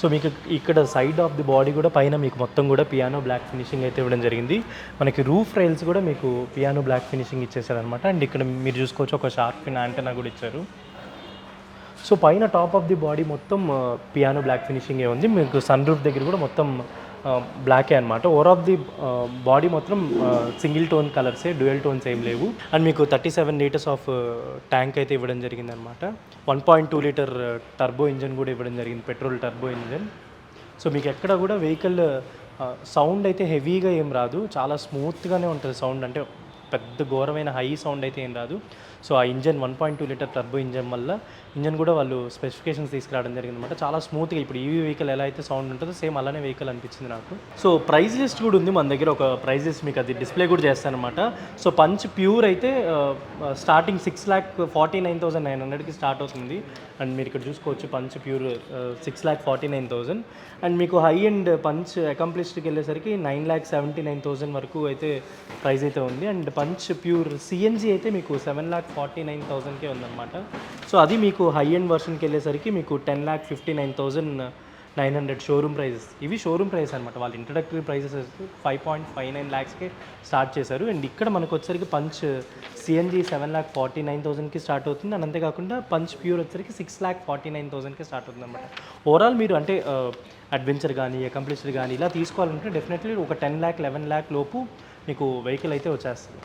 So మీకు ఇక్కడ side of the body కూడా పైన మీకు మొత్తం కూడా పియానో బ్లాక్ ఫినిషింగ్ అయితే ఇవ్వడం జరిగింది. మనకి రూఫ్ రైల్స్ కూడా మీకు పియానో బ్లాక్ ఫినిషింగ్ ఇచ్చేసారనమాట. అండ్ ఇక్కడ మీరు చూసుకోవచ్చు ఒక షార్క్ ఫిన్ యాంటెనా కూడా ఇచ్చారు. సో పైన టాప్ ఆఫ్ ది బాడీ మొత్తం పియానో బ్లాక్ ఫినిషింగే ఉంది. మీకు సన్ రూఫ్ దగ్గర కూడా మొత్తం బ్లాకే అనమాట. ఓవర్ ఆఫ్ ది బాడీ మొత్తం సింగిల్ టోన్ కలర్సే, డ్యూయల్ టోన్స్ ఏం లేవు. అండ్ మీకు 37 లీటర్స్ ఆఫ్ ట్యాంక్ అయితే ఇవ్వడం జరిగింది అనమాట. 1.2 లీటర్ టర్బో ఇంజన్ కూడా ఇవ్వడం జరిగింది, పెట్రోల్ టర్బో ఇంజన్. సో మీకు ఎక్కడ కూడా వెహికల్ సౌండ్ అయితే హెవీగా ఏం రాదు, చాలా స్మూత్గానే ఉంటుంది సౌండ్. అంటే పెద్ద ఘోరమైన హై సౌండ్ అయితే ఏం రాదు. సో ఆ ఇంజన్ 1.2 లీటర్ టర్బో ఇంజన్ వల్ల ఇంజన్ కూడా వాళ్ళు స్పెసిఫికేషన్స్ తీసుకురావడం జరిగింది అనమాట. చాలా స్మూత్గా ఇప్పుడు ఈవీ వెహికల్ ఎలా అయితే సౌండ్ ఉంటుందో సేమ్ అలానే వెహికల్ అనిపించింది నాకు. సో ప్రైస్ లిస్ట్ కూడా ఉంది మన దగ్గర, ఒక ప్రైస్ లిస్ట్ మీకు అది డిస్ప్లే కూడా చేస్తానమాట. సో పంచ్ ప్యూర్ అయితే స్టార్టింగ్ 6,49,900కి స్టార్ట్ అవుతుంది. అండ్ మీరు ఇక్కడ చూసుకోవచ్చు పంచ్ ప్యూర్ 6,49,000. అండ్ మీకు హై అండ్ పంచ్ అకంప్లిష్డ్కి వెళ్ళేసరికి 9,79,000 వరకు అయితే ప్రైస్ అయితే ఉంది. అండ్ పంచ్ ప్యూర్ సిఎన్జీ అయితే మీకు 7,49,000కే ఉందన్నమాట. సో అది మీకు హై ఎండ్ వర్షన్కి వెళ్ళేసరికి మీకు 10,59,900 షోరూమ్ ప్రైజెస్. ఇవి షోరూమ్ ప్రైస్ అనమాట. వాళ్ళు ఇంట్రడక్టరీ ప్రైజెస్ 5.59 lakhsకే స్టార్ట్ చేశారు. అండ్ ఇక్కడ మనకు వచ్చేసరికి పంచ్ సిఎన్జీ 7,49,000కి స్టార్ట్ అవుతుంది. అండ్ అంతేకాకుండా పంచ్ ప్యూర్ వచ్చేసరికి 6,49,000కి స్టార్ట్ అవుతుంది అనమాట. ఓవరాల్ మీరు అంటే అడ్వెంచర్ కానీ అకంప్లిష్డ్ కానీ ఇలా తీసుకోవాలంటే డెఫినెట్లీ ఒక 10 lakh 11 lakh లోపు మీకు వెహికల్ అయితే వచ్చేస్తుంది.